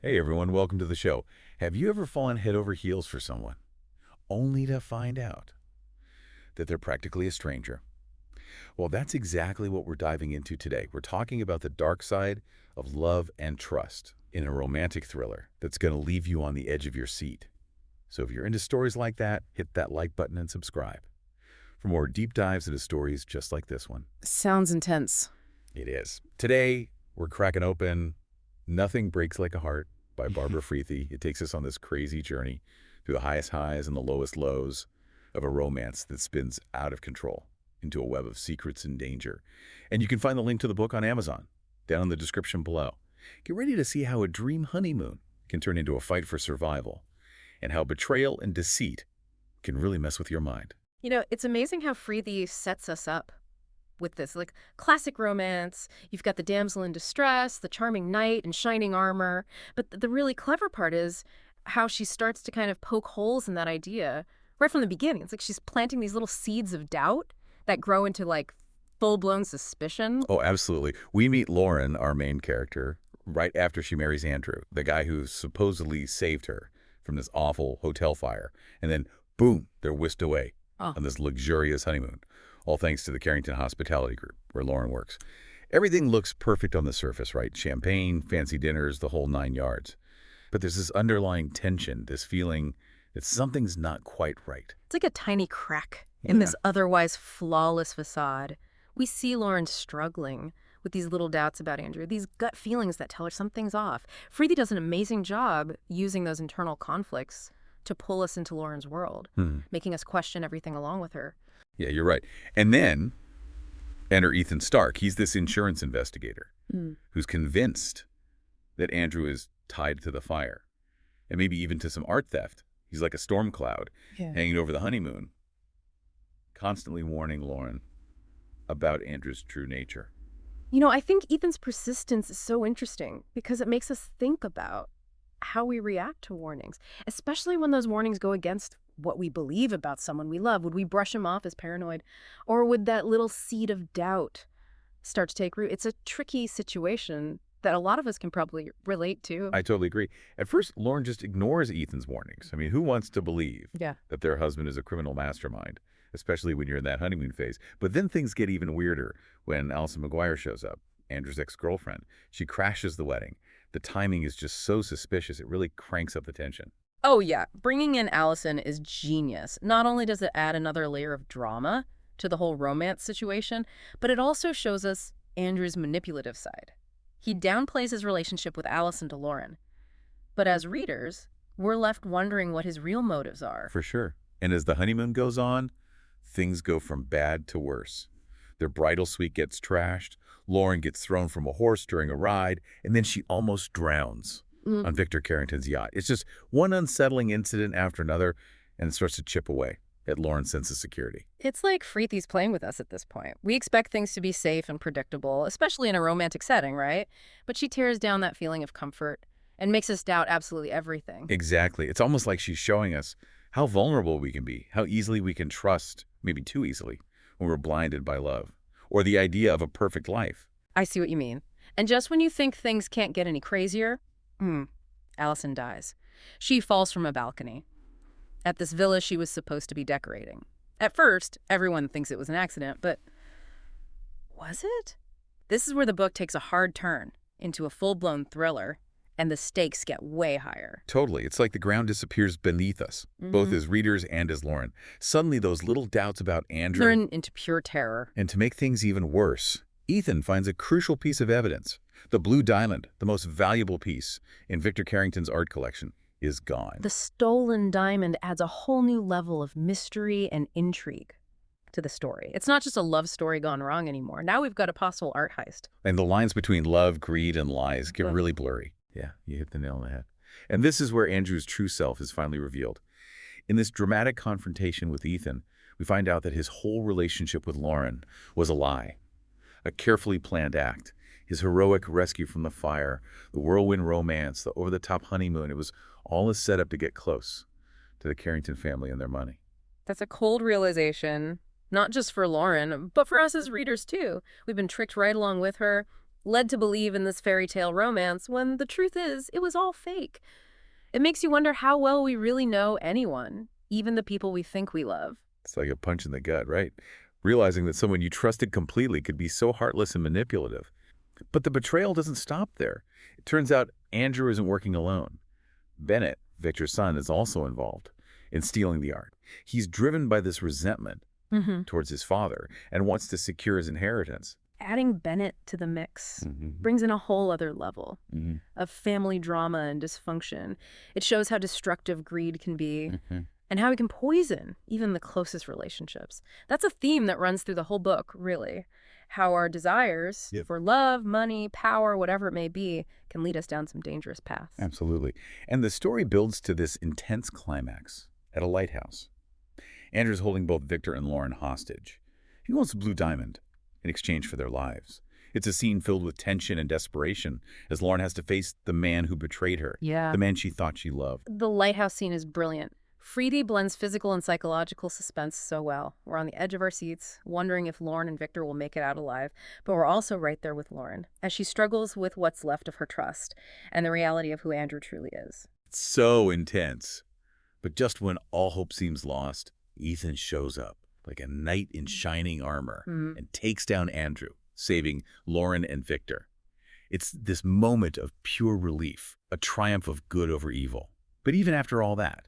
Hey everyone, welcome to the show. Have you ever fallen head over heels for someone, only to find out that they're practically a stranger? Well, that's exactly what we're diving into today. We're talking about the dark side of love and trust in a romantic thriller that's going to leave you on the edge of your seat. So if you're into stories like that, hit that like button and subscribe for more deep dives into stories just like this one. Sounds intense. It is. Today, we're cracking open Nothing Breaks Like a Heart by Barbara Freethy. It takes us on this crazy journey through the highest highs and the lowest lows of a romance that spins out of control into a web of secrets and danger. And you can find the link to the book on Amazon, down in the description below. Get ready to see how a dream honeymoon can turn into a fight for survival, and how betrayal and deceit can really mess with your mind. It's amazing how Freethie sets us up with this, like, classic romance. You've got the damsel in distress, the charming knight in shining armor. But the really clever part is how she starts to kind of poke holes in that idea right from the beginning. It's like she's planting these little seeds of doubt that grow into, like, full-blown suspicion. Oh, absolutely. We meet Lauren, our main character, right after she marries Andrew, the guy who supposedly saved her from this awful hotel fire. And then, boom, they're whisked away Oh, on this luxurious honeymoon, all thanks to the Carrington Hospitality Group, where Lauren works. Everything looks perfect on the surface, right? Champagne, fancy dinners, the whole 9 yards. But there's this underlying tension, this feeling that something's not quite right. it's like a tiny crack in this otherwise flawless facade. We see Lauren struggling with these little doubts about Andrew, these gut feelings that tell her something's off. Freethie does an amazing job using those internal conflicts to pull us into Lauren's world, Hmm. making us question everything along with her. Yeah, you're right. And then enter Ethan Stark. He's this insurance investigator Mm. who's convinced that Andrew is tied to the fire and maybe even to some art theft. He's like a storm cloud Yeah. hanging over the honeymoon, constantly warning Lauren about Andrew's true nature. I think Ethan's persistence is so interesting because it makes us think about how we react to warnings, especially when those warnings go against what we believe about someone we love. Would we brush him off as paranoid? Or would that little seed of doubt start to take root? It's a tricky situation that a lot of us can probably relate to. I totally agree. At first, Lauren just ignores Ethan's warnings. I mean, who wants to believe Yeah. that their husband is a criminal mastermind, especially when you're in that honeymoon phase? But then things get even weirder when Alison McGuire shows up, Andrew's ex-girlfriend. She crashes the wedding. The timing is just so suspicious, it really cranks up the tension. Oh, yeah. Bringing in Allison is genius. Not only does it add another layer of drama to the whole romance situation, but it also shows us Andrew's manipulative side. He downplays his relationship with Allison to Lauren. But as readers, we're left wondering what his real motives are. For sure. And as the honeymoon goes on, things go from bad to worse. Their bridal suite gets trashed, Lauren gets thrown from a horse during a ride, and then she almost drowns Mm. on Victor Carrington's yacht. It's just one unsettling incident after another, and it starts to chip away at Lauren's sense of security. It's like Freethie's playing with us at this point. We expect things to be safe and predictable, especially in a romantic setting, right? But she tears down that feeling of comfort and makes us doubt absolutely everything. Exactly. It's almost like she's showing us how vulnerable we can be, how easily we can trust, maybe too easily, when we're blinded by love, or the idea of a perfect life. I see what you mean. And just when you think things can't get any crazier, Allison dies. She falls from a balcony at this villa she was supposed to be decorating. At first, everyone thinks it was an accident, but was it? This is where the book takes a hard turn into a full-blown thriller, and the stakes get way higher. Totally. It's like the ground disappears beneath us, both Mhm. as readers and as Lauren. Suddenly, those little doubts about Andrew. Turn into pure terror. And to make things even worse, Ethan finds a crucial piece of evidence. The blue diamond, the most valuable piece in Victor Carrington's art collection, is gone. The stolen diamond adds a whole new level of mystery and intrigue to the story. It's not just a love story gone wrong anymore. Now we've got a possible art heist. And the lines between love, greed, and lies get Ugh. really blurry. Yeah, you hit the nail on the head. And this is where Andrew's true self is finally revealed. In this dramatic confrontation with Ethan, we find out that his whole relationship with Lauren was a lie, a carefully planned act. His heroic rescue from the fire, the whirlwind romance, the over-the-top honeymoon, it was all a setup to get close to the Carrington family and their money. That's a cold realization, not just for Lauren, but for us as readers too. We've been tricked right along with her, led to believe in this fairy tale romance when the truth is it was all fake. It makes you wonder how well we really know anyone, even the people we think we love. It's like a punch in the gut, right? Realizing that someone you trusted completely could be so heartless and manipulative. But the betrayal doesn't stop there. It turns out Andrew isn't working alone. Bennett, Victor's son, is also involved in stealing the art. He's driven by this resentment towards his father and wants to secure his inheritance. Adding Bennett to the mix Mm-hmm. brings in a whole other level Mm-hmm. of family drama and dysfunction. It shows how destructive greed can be Mm-hmm. and how it can poison even the closest relationships. That's a theme that runs through the whole book, really. How our desires Yep. for love, money, power, whatever it may be, can lead us down some dangerous paths. Absolutely. And the story builds to this intense climax at a lighthouse. Andrew's holding both Victor and Lauren hostage. He wants a blue diamond in exchange for their lives. It's a scene filled with tension and desperation as Lauren has to face the man who betrayed her, Yeah. the man she thought she loved. The lighthouse scene is brilliant. Freedy blends physical and psychological suspense so well. We're on the edge of our seats, wondering if Lauren and Victor will make it out alive, but we're also right there with Lauren as she struggles with what's left of her trust and the reality of who Andrew truly is. It's so intense. But just when all hope seems lost, Ethan shows up like a knight in shining armor and takes down Andrew, saving Lauren and Victor. It's this moment of pure relief, a triumph of good over evil. But even after all that,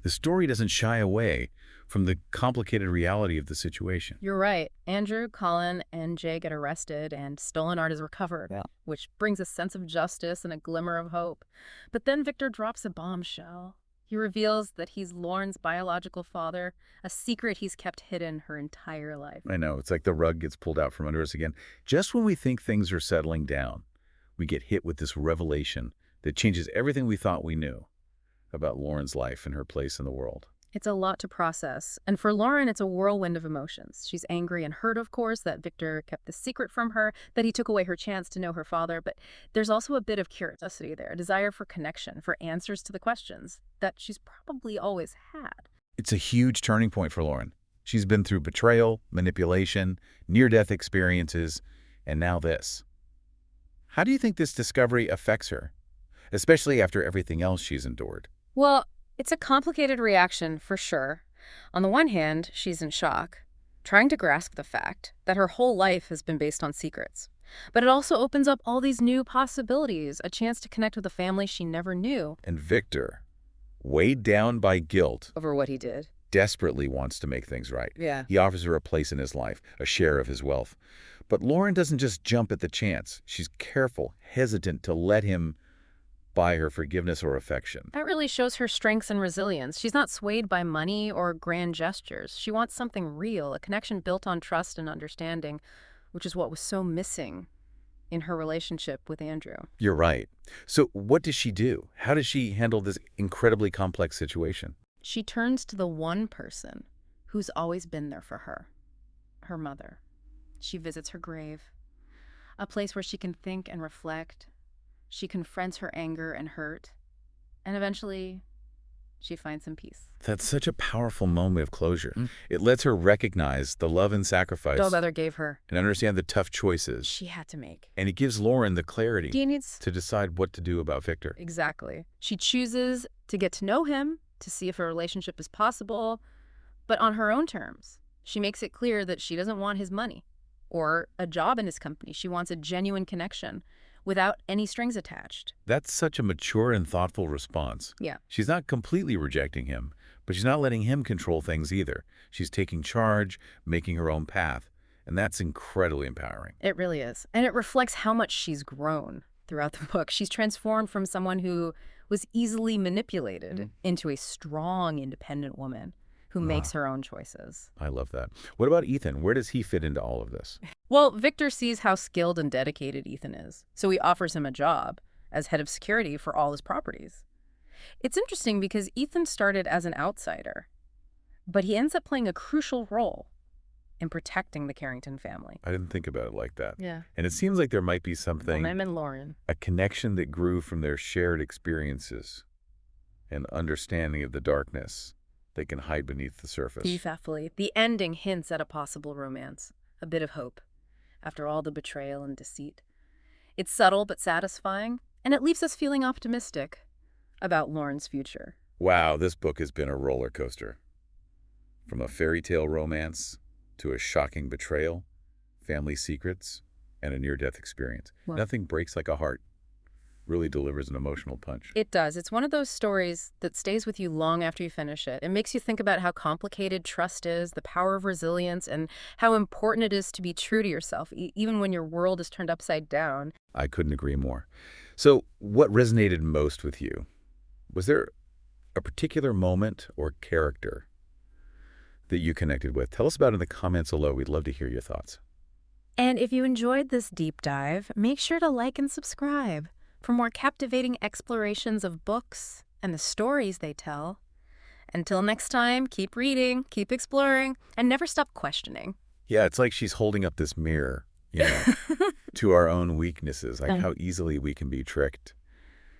the story doesn't shy away from the complicated reality of the situation. You're right. Andrew, Colin, and Jay get arrested and stolen art is recovered, which brings a sense of justice and a glimmer of hope. But then Victor drops a bombshell. He reveals that he's Lauren's biological father, a secret he's kept hidden her entire life. I know, it's like the rug gets pulled out from under us again. Just when we think things are settling down, we get hit with this revelation that changes everything we thought we knew about Lauren's life and her place in the world. It's a lot to process. And for Lauren, it's a whirlwind of emotions. She's angry and hurt, of course, that Victor kept the secret from her, that he took away her chance to know her father. But there's also a bit of curiosity there, a desire for connection, for answers to the questions that she's probably always had. It's a huge turning point for Lauren. She's been through betrayal, manipulation, near-death experiences, and now this. How do you think this discovery affects her, especially after everything else she's endured? Well, it's a complicated reaction, for sure. On the one hand, she's in shock, trying to grasp the fact that her whole life has been based on secrets. But it also opens up all these new possibilities, a chance to connect with a family she never knew. And Victor, weighed down by guilt, Over what he did. desperately wants to make things right. Yeah. He offers her a place in his life, a share of his wealth. But Lauren doesn't just jump at the chance. She's careful, hesitant to let him buy her forgiveness or affection. That really shows her strengths and resilience. She's not swayed by money or grand gestures. She wants something real, a connection built on trust and understanding, which is what was so missing in her relationship with Andrew. You're right. So what does she do? How does she handle this incredibly complex situation? She turns to the one person who's always been there for her, her mother. She visits her grave, a place where she can think and reflect. She confronts her anger and hurt, and eventually she finds some peace. That's such a powerful moment of closure. It lets her recognize the love and sacrifice No other gave her. and understand the tough choices. She had to make. And it gives Lauren the clarity He needs... to decide what to do about Victor. Exactly. She chooses to get to know him, to see if a relationship is possible, but on her own terms. She makes it clear that she doesn't want his money or a job in his company. She wants a genuine connection without any strings attached. That's such a mature and thoughtful response. Yeah. She's not completely rejecting him, but she's not letting him control things either. She's taking charge, making her own path, and that's incredibly empowering. It really is. And it reflects how much she's grown throughout the book. She's transformed from someone who was easily manipulated into a strong, independent woman who makes her own choices. I love that. What about Ethan? Where does he fit into all of this? Well, Victor sees how skilled and dedicated Ethan is, so he offers him a job as head of security for all his properties. It's interesting because Ethan started as an outsider, but he ends up playing a crucial role in protecting the Carrington family. I didn't think about it like that. Yeah. And it seems like there might be something, Him and Lauren. a connection that grew from their shared experiences and understanding of the darkness that can hide beneath the surface. Beautifully. The ending hints at a possible romance, a bit of hope. after all the betrayal and deceit. It's subtle but satisfying, and it leaves us feeling optimistic about Lauren's future. Wow, this book has been a roller coaster. From a fairy tale romance to a shocking betrayal, family secrets, and a near-death experience. Well, Nothing breaks like a heart. Really delivers an emotional punch. it does. It's one of those stories that stays with you long after you finish it. It makes you think about how complicated trust is, the power of resilience, and how important it is to be true to yourself, even when your world is turned upside down. I couldn't agree more. So, what resonated most with you? Was there a particular moment or character that you connected with? Tell us about it in the comments below. We'd love to hear your thoughts. And if you enjoyed this deep dive, make sure to like and subscribe for more captivating explorations of books and the stories they tell. Until next time, keep reading, keep exploring, and never stop questioning. Yeah, it's like she's holding up this mirror, to our own weaknesses, like how easily we can be tricked,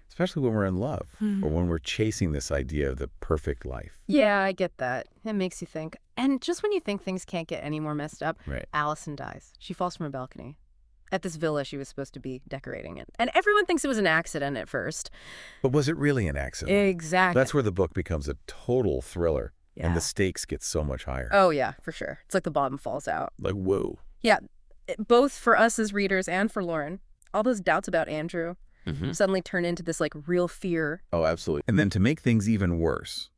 especially when we're in love or when we're chasing this idea of the perfect life. Yeah, I get that. It makes you think. And just when you think things can't get any more messed up, Right. Allison dies. She falls from a balcony at this villa she was supposed to be decorating it. And everyone thinks it was an accident at first. But was it really an accident? Exactly. That's where the book becomes a total thriller, and Yeah. the stakes get so much higher. Oh, yeah, for sure. It's like the bottom falls out. Like, whoa. Yeah, both for us as readers and for Lauren. All those doubts about Andrew suddenly turn into this, like, real fear. Oh, absolutely. And then to make things even worse,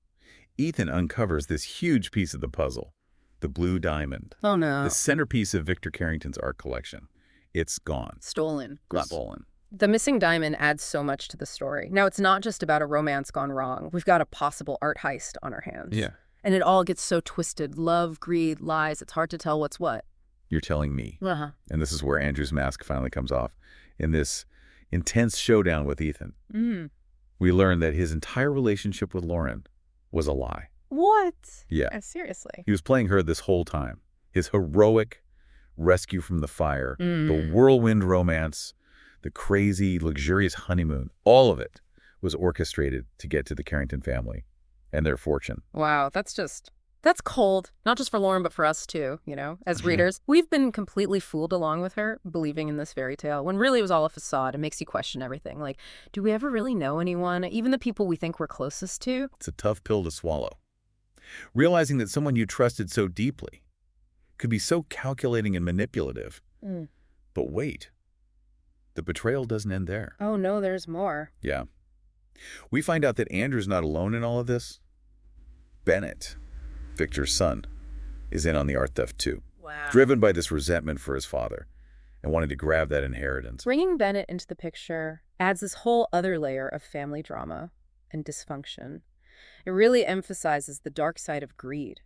Ethan uncovers this huge piece of the puzzle, the blue diamond, Oh, no. the centerpiece of Victor Carrington's art collection. It's gone. Stolen. Stolen. The missing diamond adds so much to the story. Now, it's not just about a romance gone wrong. We've got a possible art heist on our hands. Yeah. And it all gets so twisted. Love, greed, lies. It's hard to tell what's what. You're telling me. Uh-huh. And this is where Andrew's mask finally comes off. In this intense showdown with Ethan, we learn that his entire relationship with Lauren was a lie. What? Yeah. Seriously. He was playing her this whole time. His heroic rescue from the fire, the whirlwind romance, the crazy, luxurious honeymoon, all of it was orchestrated to get to the Carrington family and their fortune. Wow, that's cold. Not just for Lauren, but for us too, as readers. We've been completely fooled along with her, believing in this fairy tale, when really it was all a facade. It makes you question everything. Like, do we ever really know anyone? Even the people we think we're closest to? It's a tough pill to swallow. Realizing that someone you trusted so deeply could be so calculating and manipulative. But wait, the betrayal doesn't end there. Oh, no, there's more. Yeah. We find out that Andrew's not alone in all of this. Bennett, Victor's son, is in on the art theft too. Wow. Driven by this resentment for his father and wanting to grab that inheritance. Bringing Bennett into the picture adds this whole other layer of family drama and dysfunction. It really emphasizes the dark side of greed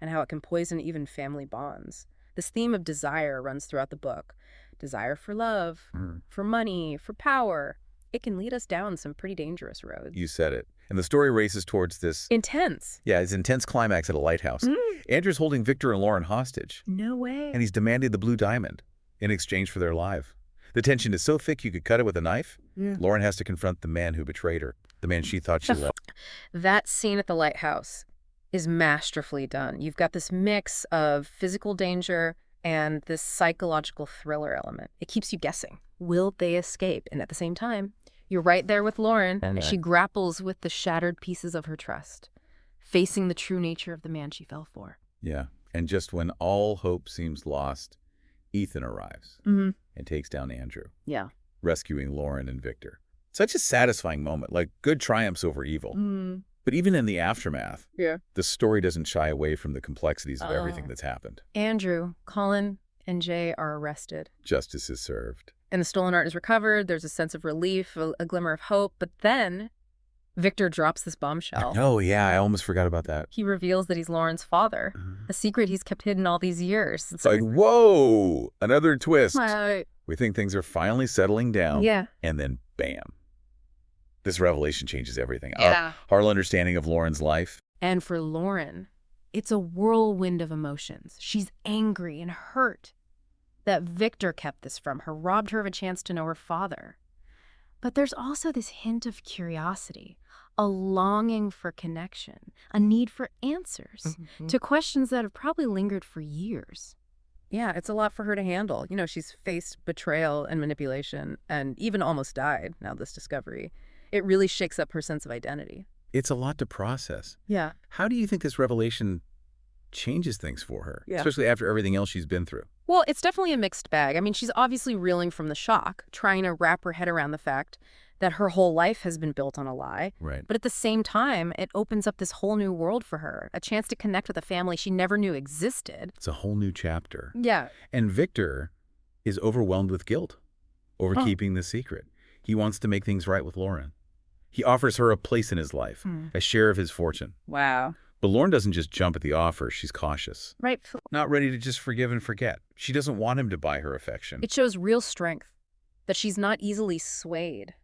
and how it can poison even family bonds. This theme of desire runs throughout the book. Desire for love, for money, for power. It can lead us down some pretty dangerous roads. You said it. And the story races towards this... Intense. Yeah, it's intense climax at a lighthouse. Andrew's holding Victor and Lauren hostage. No way. And he's demanding the blue diamond in exchange for their life. The tension is so thick you could cut it with a knife. Lauren has to confront the man who betrayed her, the man she thought she loved. That scene at the lighthouse is masterfully done. You've got this mix of physical danger and this psychological thriller element. It keeps you guessing. Will they escape? And at the same time, you're right there with Lauren as she grapples with the shattered pieces of her trust, facing the true nature of the man she fell for. Yeah, and just when all hope seems lost, Ethan arrives and takes down Andrew, rescuing Lauren and Victor. Such a satisfying moment, like good triumphs over evil. But even in the aftermath, the story doesn't shy away from the complexities of everything that's happened. Andrew, Colin, and Jay are arrested. Justice is served. And the stolen art is recovered. There's a sense of relief, a glimmer of hope. But then Victor drops this bombshell. Oh, yeah, I almost forgot about that. He reveals that he's Lauren's father, a secret he's kept hidden all these years. It's like, whoa, another twist. We think things are finally settling down. Yeah. And then, bam. This revelation changes everything. Yeah. Our understanding of Lauren's life. And for Lauren, it's a whirlwind of emotions. She's angry and hurt that Victor kept this from her, robbed her of a chance to know her father. But there's also this hint of curiosity, a longing for connection, a need for answers to questions that have probably lingered for years. Yeah, it's a lot for her to handle. She's faced betrayal and manipulation and even almost died now this discovery. It really shakes up her sense of identity. It's a lot to process. Yeah. How do you think this revelation changes things for her, Yeah. especially after everything else she's been through? Well, it's definitely a mixed bag. I mean, she's obviously reeling from the shock, trying to wrap her head around the fact that her whole life has been built on a lie. Right. But at the same time, it opens up this whole new world for her, a chance to connect with a family she never knew existed. It's a whole new chapter. Yeah. And Victor is overwhelmed with guilt over keeping the secret. He wants to make things right with Lauren. He offers her a place in his life, a share of his fortune. Wow. But Lauren doesn't just jump at the offer. She's cautious. Right. Not ready to just forgive and forget. She doesn't want him to buy her affection. It shows real strength, that she's not easily swayed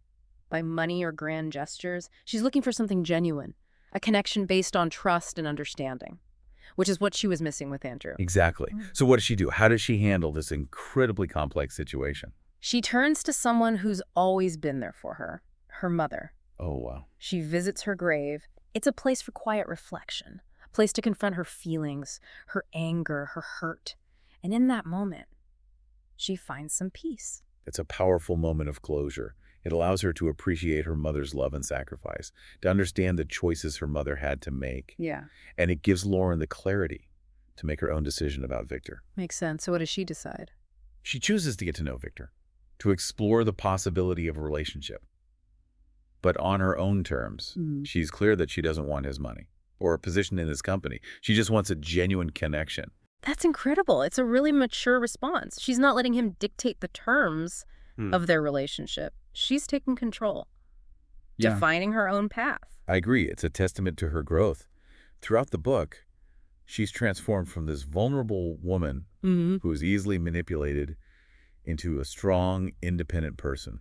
by money or grand gestures. She's looking for something genuine, a connection based on trust and understanding, which is what she was missing with Andrew. Exactly. So what does she do? How does she handle this incredibly complex situation? She turns to someone who's always been there for her mother. Oh, wow. She visits her grave. It's a place for quiet reflection, a place to confront her feelings, her anger, her hurt. And in that moment, she finds some peace. It's a powerful moment of closure. It allows her to appreciate her mother's love and sacrifice, to understand the choices her mother had to make. Yeah. And it gives Lauren the clarity to make her own decision about Victor. Makes sense. So what does she decide? She chooses to get to know Victor, to explore the possibility of a relationship. But on her own terms, she's clear that she doesn't want his money or a position in his company. She just wants a genuine connection. That's incredible. It's a really mature response. She's not letting him dictate the terms of their relationship. She's taking control, defining her own path. I agree. It's a testament to her growth. Throughout the book, she's transformed from this vulnerable woman who is easily manipulated into a strong, independent person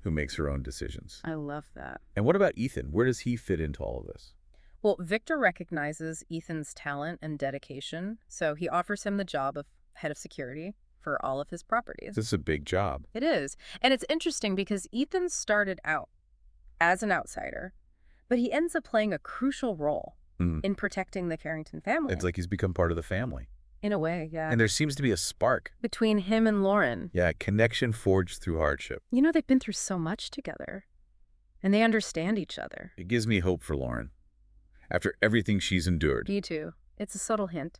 who makes her own decisions. I love that. And what about Ethan? Where does he fit into all of this? Well, Victor recognizes Ethan's talent and dedication, so he offers him the job of head of security for all of his properties. This is a big job. It is. And it's interesting because Ethan started out as an outsider, but he ends up playing a crucial role in protecting the Carrington family. It's like he's become part of the family. In a way, yeah. And there seems to be a spark. Between him and Lauren. Yeah, connection forged through hardship. They've been through so much together, and they understand each other. It gives me hope for Lauren. After everything she's endured. Me too. It's a subtle hint.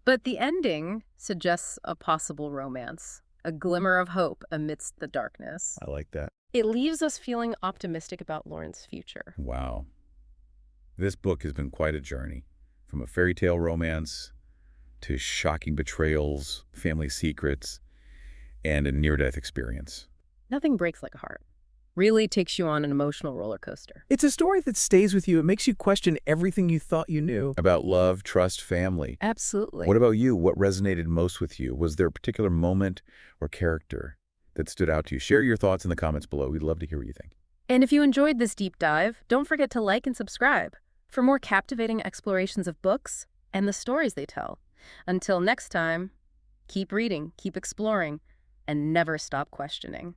But the ending suggests a possible romance, a glimmer of hope amidst the darkness. I like that. It leaves us feeling optimistic about Lauren's future. Wow. This book has been quite a journey. From a fairy tale romance to shocking betrayals, family secrets, and a near-death experience. Nothing breaks like a heart. Really takes you on an emotional roller coaster. It's a story that stays with you. It makes you question everything you thought you knew. About love, trust, family. Absolutely. What about you? What resonated most with you? Was there a particular moment or character that stood out to you? Share your thoughts in the comments below. We'd love to hear what you think. And if you enjoyed this deep dive, don't forget to like and subscribe for more captivating explorations of books and the stories they tell. Until next time, keep reading, keep exploring, and never stop questioning.